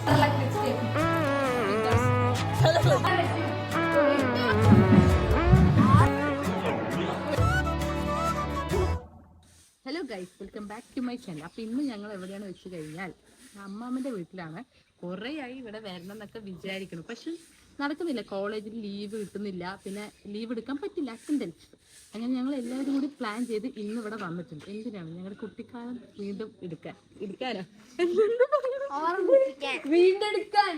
Hello guys, welcome back to my channel. അപ്പോൾ ഇന്ന് ഞങ്ങൾ എവിടെയാണ് വെച്ച് കഴിഞ്ഞാൽ അമ്മാമ്മൻ്റെ വീട്ടിലാണ്. കുറേ ആയി ഇവിടെ വരണം എന്നൊക്കെ വിചാരിക്കണം, പക്ഷെ നടക്കുന്നില്ല. കോളേജിൽ ലീവ് കിട്ടുന്നില്ല, പിന്നെ ലീവ് എടുക്കാൻ പറ്റില്ല, അറ്റൻഡൻസ്. അങ്ങനെ ഞങ്ങൾ എല്ലാവരും കൂടി പ്ലാൻ ചെയ്ത് ഇന്ന് ഇവിടെ വന്നിട്ടുണ്ട്. എന്തിനാണ്? ഞങ്ങളുടെ കുട്ടിക്കാലം വീണ്ടും എടുക്കാനോ വീണ്ടെടുക്കാൻ.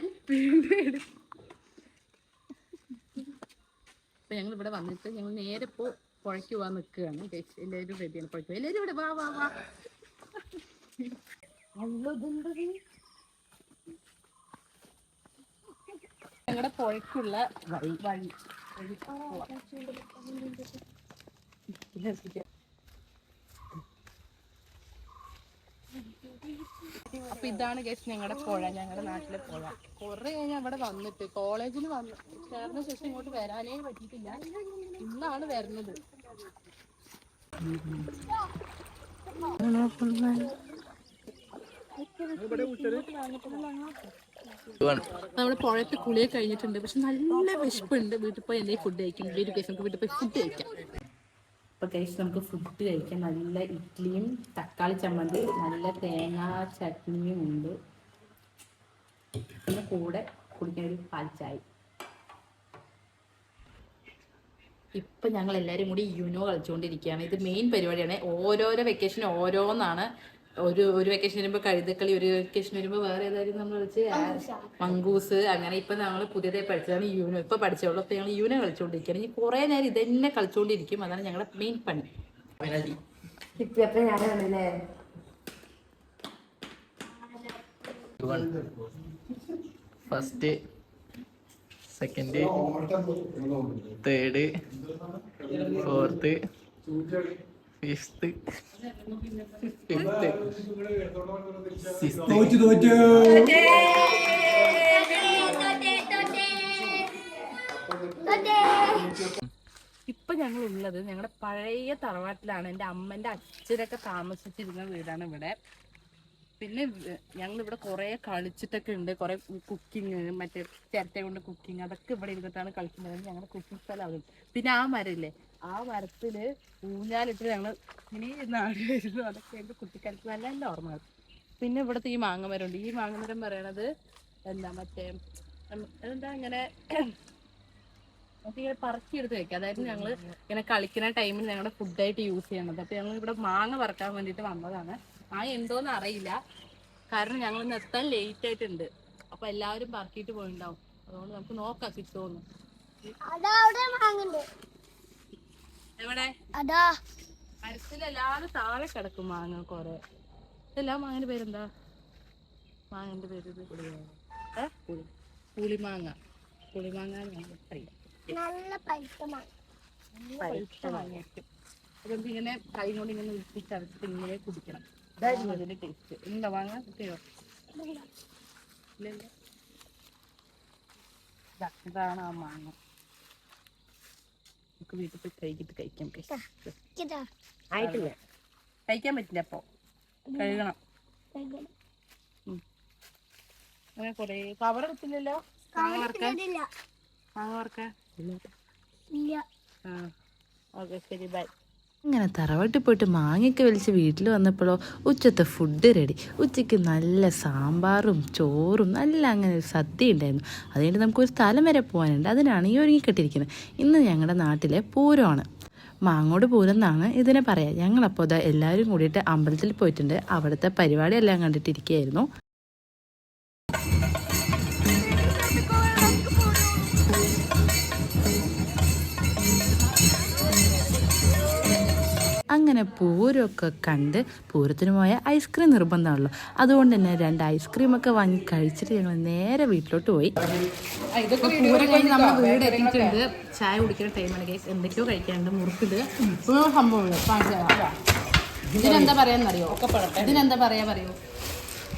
അപ്പൊ ഞങ്ങൾ ഇവിടെ വന്നിട്ട് ഞങ്ങൾ നേരെ പുഴയ്ക്ക് പോകാൻ നിൽക്കുകയാണ്. എല്ലാവരും റെഡിയാണ്. പുഴയ്ക്ക് എല്ലാവരും ഇവിടെ വാ വാ വാ. ഞങ്ങളുടെ പുഴയ്ക്കുള്ള വഴി. അപ്പൊ ഇതാണ് ഗൈസ് ഞങ്ങളുടെ പുഴ, ഞങ്ങളുടെ നാട്ടിലെ പുഴ. കുറെ കഴിഞ്ഞ് അവിടെ വന്നിട്ട് കോളേജിൽ ചേർന്ന ശേഷം ഇങ്ങോട്ട് വരാനേ പറ്റിയിട്ടില്ല. ഇന്നാണ് വരുന്നത്. നമ്മുടെ പുഴത്ത് കുളിയൊക്കെ കഴിഞ്ഞിട്ടുണ്ട്, പക്ഷെ നല്ല വിശപ്പുണ്ട്. വീട്ടിൽ പോയി എന്തെങ്കിലും ഫുഡ് കഴിക്കും. നമുക്ക് വീട്ടിൽ പോയി ഫുഡ് കഴിക്കാം. അപ്പൊ കഴിച്ച് നമുക്ക് ഫുഡ് കഴിക്കാം. നല്ല ഇഡ്ഡലിയും തക്കാളി ചമ്മന്തി, നല്ല തേങ്ങാ ചട്നിയും ഉണ്ട്. പിന്നെ കൂടെ കുടിക്കാൻ ഒരു പാൽച്ചായ. ഇപ്പൊ ഞങ്ങൾ എല്ലാവരും കൂടി യുനോ കളിച്ചുകൊണ്ടിരിക്കുകയാണ്. ഇത് മെയിൻ പരിപാടിയാണ്. ഓരോരോ വെക്കേഷൻ ഓരോന്നാണ്. ഒരു വെക്കേഷൻ വരുമ്പോൾ കഴുതക്കളി, ഒരു വെക്കേഷൻ വരുമ്പോൾ വേറെ ഏതായാലും നമ്മൾ കളിച്ച് മങ്കൂസ്. അങ്ങനെ ഇപ്പൊ ഞങ്ങൾ പുതിയതായി പഠിച്ചതാണ് യൂനോ. ഇപ്പൊ പഠിച്ചോളൂ. അപ്പൊ ഞങ്ങൾ യൂനോ കളിച്ചുകൊണ്ടിരിക്കുകയാണ്. ഇനി കുറെ നേരം ഇതന്നെ കളിച്ചുകൊണ്ടിരിക്കും. അതാണ് ഞങ്ങളുടെ മെയിൻ പണി. First, second, third, fourth, fifth, ഇപ്പൊ ഞങ്ങൾ ഉള്ളത് ഞങ്ങളുടെ പഴയ തറവാട്ടിലാണ്. എൻ്റെ അമ്മൻ്റെ അച്ഛനൊക്കെ താമസിച്ചിരുന്ന വീടാണ് ഇവിടെ. പിന്നെ ഞങ്ങൾ ഇവിടെ കുറെ കളിച്ചിട്ടൊക്കെ ഉണ്ട്. കുറെ കുക്കിങ്, മറ്റേ ചിരട്ട കൊണ്ട് കുക്കിങ്, അതൊക്കെ ഇവിടെ ഇരുന്നിട്ടാണ് കളിക്കുന്നത്. ഞങ്ങളുടെ കുക്കിംഗ് സ്ഥലമാകും. പിന്നെ ആ മരമില്ലേ, ആ മരത്തില് ഊഞ്ഞാലിട്ട് ഞങ്ങൾ ഇനി നാട് വരുന്നു. അതൊക്കെ എൻ്റെ കുട്ടിക്കാലത്ത് നല്ല നല്ല ഓർമ്മകൾ. പിന്നെ ഇവിടുത്തെ ഈ മാങ്ങമരമുണ്ട്. ഈ മാങ്ങമരം പറയണത് മറ്റേ ഇങ്ങനെ ഇങ്ങനെ പറക്കിയെടുത്ത് വെക്കുക. അതായത് ഞങ്ങൾ ഇങ്ങനെ കളിക്കുന്ന ടൈമിൽ ഞങ്ങളുടെ ഫുഡായിട്ട് യൂസ് ചെയ്യണത്. അപ്പൊ ഞങ്ങൾ ഇവിടെ മാങ്ങ പറക്കാൻ വേണ്ടിയിട്ട് വന്നതാണ്. എന്തോന്ന് അറിയില്ല, കാരണം ഞങ്ങൾ ഇന്ന് എത്താൻ ലേറ്റ് ആയിട്ടുണ്ട്. അപ്പൊ എല്ലാവരും പറക്കിയിട്ട് പോയിണ്ടാവും. അതുകൊണ്ട് നമുക്ക് നോക്കാം കിട്ടുമോന്ന്. എവിടെ? മരത്തിലെല്ലാരും താഴെ കിടക്കും മാങ്ങ കുറെ. എല്ലാ മാങ്ങന്റെ പേരെന്താ? മാങ്ങന്റെ പേര് പുളിമാങ്ങ. പുളിമാങ്ങ അറിയാം. അതുകൊണ്ട് ഇങ്ങനെ കൈ കൊണ്ട് ഇങ്ങനെ ഉരുട്ടിച്ചടച്ചിട്ട് ഇങ്ങനെ കുടിക്കണം. ഇതായിരുന്നു അതിന്റെ ടേസ്റ്റ്. എന്താ മാങ്ങ കിട്ടിയോ? ഇതാണ് ആ മാങ്ങ. നമുക്ക് വീട്ടിൽ പോയി കഴിക്കാൻ ആയിട്ടില്ല. കഴിക്കാൻ പറ്റില്ല. അപ്പൊ കഴുകണം. അങ്ങനെ കൊറേ കവർ കിട്ടില്ലല്ലോ. മാങ്ങ വറക്കാൻ. ഓക്കെ, ശരി, ബൈ. ഇങ്ങനെ തറവാട്ടിൽ പോയിട്ട് മാങ്ങയൊക്കെ വലിച്ച് വീട്ടിൽ വന്നപ്പോഴോ ഉച്ചത്തെ ഫുഡ് റെഡി. ഉച്ചയ്ക്ക് നല്ല സാമ്പാറും ചോറും നല്ല അങ്ങനെ ഒരു സദ്യ ഉണ്ടായിരുന്നു. അതുകൊണ്ട് നമുക്കൊരു സ്ഥലം വരെ പോകാനുണ്ട്. അതിനാണ് ഈ ഒരുങ്ങിക്കെട്ടിരിക്കുന്നത്. ഇന്ന് ഞങ്ങളുടെ നാട്ടിലെ പൂരമാണ്. മാങ്ങോട് പൂരം എന്നാണ് ഇതിനെ പറയാം. ഞങ്ങളപ്പോൾ എല്ലാവരും കൂടിയിട്ട് അമ്പലത്തിൽ പോയിട്ടുണ്ട്. അവിടുത്തെ പരിപാടിയെല്ലാം കണ്ടിട്ടിരിക്കുകയായിരുന്നു. അങ്ങനെ പൂരമൊക്കെ കണ്ട് പൂരത്തിന് പോയ ഐസ്ക്രീം നിർബന്ധമാണല്ലോ. അതുകൊണ്ട് തന്നെ 2 ഐസ്ക്രീമൊക്കെ വാങ്ങി കഴിച്ചിട്ട് ഞങ്ങൾ നേരെ വീട്ടിലോട്ട് പോയി. പൂരം കഴിഞ്ഞ് നമ്മൾ വീട് എത്തിയിട്ടുണ്ട്. ചായ കുടിക്കുന്ന ടൈമാണ് ഗൈസ്. എന്തൊക്കെയോ കഴിക്കാനുണ്ട്. മുറുക്കിത് സംഭവം. ഇതിനെന്താ പറയാന്നറിയോ? ഇതിനെന്താ പറയാ പറയൂ.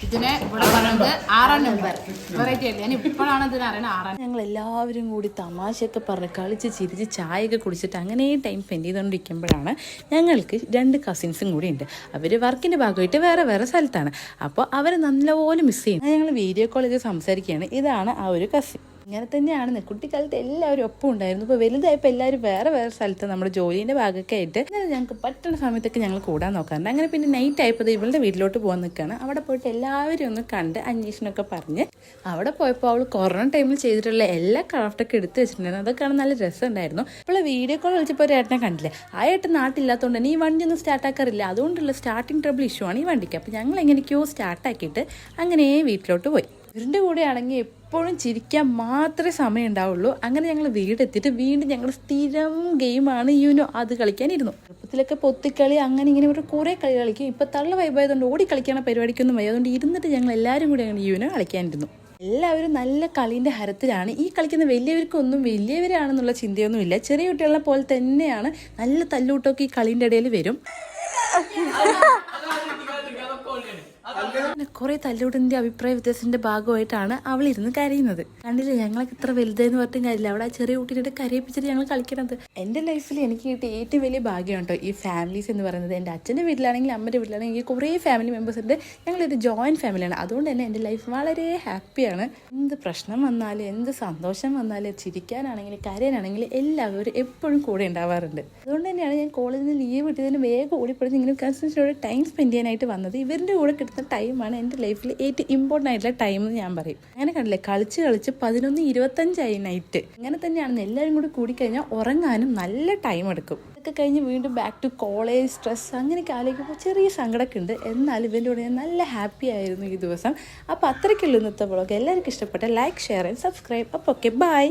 ഇതിനെ ഇവിടെ പറയുന്നത് 6 നമ്പർ വെറൈറ്റി ആയിട്ട്. ഞാൻ ഇപ്പോഴാണ് ഇതിന് അറിയണത് 6. ഞങ്ങൾ എല്ലാവരും കൂടി തമാശയൊക്കെ പറഞ്ഞ് കളിച്ച് ചിരിച്ച് ചായയൊക്കെ കുടിച്ചിട്ട് അങ്ങനെ ടൈം സ്പെൻഡ് ചെയ്തുകൊണ്ടിരിക്കുമ്പോഴാണ് ഞങ്ങൾക്ക് 2 കസിൻസും കൂടി ഉണ്ട്. അവർ വർക്കിൻ്റെ ഭാഗമായിട്ട് വേറെ വേറെ സ്ഥലത്താണ്. അപ്പോൾ അവർ നല്ലപോലെ മിസ് ചെയ്യും. ഞങ്ങൾ വീഡിയോ കോൾ ചെയ്ത് സംസാരിക്കുകയാണ്. ഇതാണ് ആ ഒരു കസിൻ. ഇങ്ങനെ തന്നെയാണ് കുട്ടിക്കാലത്ത് എല്ലാവരും ഒപ്പം ഉണ്ടായിരുന്നു. ഇപ്പോൾ വലുതായപ്പോൾ എല്ലാവരും വേറെ വേറെ സ്ഥലത്ത് നമ്മുടെ ജോലീൻ്റെ ഭാഗമൊക്കെ ആയിട്ട് അങ്ങനെ ഞങ്ങൾക്ക് പറ്റുന്ന സമയത്തൊക്കെ ഞങ്ങൾ കൂടാൻ നോക്കാറുണ്ട്. അങ്ങനെ പിന്നെ നൈറ്റ് ആയപ്പോൾ ഇവളുടെ വീട്ടിലോട്ട് പോകാൻ നിൽക്കുകയാണ്. അവിടെ പോയിട്ട് എല്ലാവരും ഒന്ന് കണ്ട് അന്വേഷണമൊക്കെ പറഞ്ഞ് അവിടെ പോയപ്പോൾ അവൾ കൊറോണ ടൈമിൽ ചെയ്തിട്ടുള്ള എല്ലാ ക്രാഫ്റ്റൊക്കെ എടുത്ത് വെച്ചിട്ടുണ്ടായിരുന്നു. അതൊക്കെ നല്ല രസമുണ്ടായിരുന്നു. ഇപ്പോൾ വീഡിയോ കോൾ വിളിച്ചപ്പോൾ ഒരു ഏട്ടനെ കണ്ടില്ലേ, ആ ഏട്ടൻ നാട്ടില്ലാത്തതുകൊണ്ട് തന്നെ ഈ വണ്ടി ഒന്നും സ്റ്റാർട്ടാക്കാറില്ല. അതുകൊണ്ടുള്ള സ്റ്റാർട്ടിങ് ട്രബിൾ ഇഷ്യൂ ആണ് ഈ വണ്ടിക്ക്. അപ്പോൾ ഞങ്ങൾ എങ്ങനെയൊക്കെയോ സ്റ്റാർട്ടാക്കിയിട്ട് അങ്ങനെ വീട്ടിലോട്ട് പോയി. ഇവരുടെ കൂടെ ആണെങ്കിൽ എപ്പോഴും ചിരിക്കാൻ മാത്രമേ സമയം ഉണ്ടാവുള്ളൂ. അങ്ങനെ ഞങ്ങൾ വീടെത്തിയിട്ട് വീണ്ടും ഞങ്ങൾ സ്ഥിരം ഗെയിമാണ് യൂനോ, അത് കളിക്കാനിരുന്നു. ചെറുപ്പത്തിലൊക്കെ പൊത്തിക്കളി അങ്ങനെ ഇങ്ങനെ ഒരു കുറേ കളി കളിക്കും. ഇപ്പോൾ തള്ള വൈബായതുകൊണ്ട് ഓടി കളിക്കണ പരിപാടിക്കൊന്നും വയ്യ. അതുകൊണ്ട് ഇരുന്നിട്ട് ഞങ്ങൾ എല്ലാവരും കൂടി അങ്ങനെ യൂനോ കളിക്കാനിരുന്നു. എല്ലാവരും നല്ല കളീൻ്റെ ഹരത്തിലാണ്. ഈ കളിക്കുന്ന വലിയവർക്കൊന്നും വലിയവരാണെന്നുള്ള ചിന്തയൊന്നുമില്ല. ചെറിയ കുട്ടികളെ പോലെ തന്നെയാണ്. നല്ല തല്ലൂട്ടമൊക്കെ ഈ കളീൻ്റെ ഇടയിൽ വരും. കുറെ തല്ലൂടിന്റെ അഭിപ്രായ വ്യത്യാസത്തിന്റെ ഭാഗമായിട്ടാണ് അവൾ ഇരുന്ന് കരയുന്നത്. കണ്ടില്ല, ഞങ്ങളൊക്കെ ഇത്ര വലുതായെന്ന് പറഞ്ഞിട്ടും കാര്യമില്ല, അവിടെ ആ ചെറിയ കുട്ടീനെ കരയിപ്പിച്ചിട്ട് ഞങ്ങൾ കളിക്കണത്. എൻ്റെ ലൈഫിൽ എനിക്ക് കിട്ടിയ ഏറ്റവും വലിയ ഭാഗ്യമാണ് കേട്ടോ ഈ ഫാമിലീസ് എന്ന് പറയുന്നത്. എൻ്റെ അച്ഛൻ്റെ വീട്ടിലാണെങ്കിൽ അമ്മയുടെ വീട്ടിലാണെങ്കിൽ എനിക്ക് കുറേ ഫാമിലി മെമ്പേഴ്സ് ഉണ്ട്. ഞങ്ങളൊരു ജോയിൻറ്റ് ഫാമിലിയാണ്. അതുകൊണ്ട് തന്നെ എൻ്റെ ലൈഫ് വളരെ ഹാപ്പിയാണ്. എന്ത് പ്രശ്നം വന്നാലും എന്ത് സന്തോഷം വന്നാലും ചിരിക്കാനാണെങ്കിൽ കരയാനാണെങ്കിൽ എല്ലാവരും എപ്പോഴും കൂടെ ഉണ്ടാവാറുണ്ട്. അതുകൊണ്ട് തന്നെയാണ് ഞാൻ കോളേജിൽ നിന്ന് ലീവ് കിട്ടിയതിന് വേഗം ഓടിപ്പടിച്ച് ഇങ്ങനെ കസിൻസിനോട് ടൈം സ്പെൻഡ് ചെയ്യാനായിട്ട് വന്നത്. ഇവരുടെ കൂടെ കിട്ടുന്ന ടൈമാണ് എൻ്റെ ലൈഫിൽ ഏറ്റവും ഇമ്പോർട്ടൻ്റ് ആയിട്ടുള്ള ടൈം എന്ന് ഞാൻ പറയും. അങ്ങനെ കണ്ടില്ലേ, കളിച്ച് 11:25 നൈറ്റ്. അങ്ങനെ തന്നെയാണ്. എല്ലാവരും കൂടി കൂടിക്കഴിഞ്ഞാൽ ഉറങ്ങാനും നല്ല ടൈം എടുക്കും. ഇതൊക്കെ കഴിഞ്ഞ് വീണ്ടും ബാക്ക് ടു കോളേജ് സ്ട്രെസ് അങ്ങനെയൊക്കെ ആലോചിക്കുമ്പോൾ ചെറിയ സങ്കടമൊക്കെ ഉണ്ട്. എന്നാലും ഇവൻ്റെ കൂടെ ഞാൻ നല്ല ഹാപ്പി ആയിരുന്നു ഈ ദിവസം. അപ്പോൾ അത്രയ്ക്കുള്ളൂ ഇന്നത്തെ വ്ളോഗ്. എല്ലാവർക്കും ഇഷ്ടപ്പെട്ട ലൈക്ക്, ഷെയർ ആൻഡ് സബ്സ്ക്രൈബ്. അപ്പോൾ ഓക്കെ, ബൈ.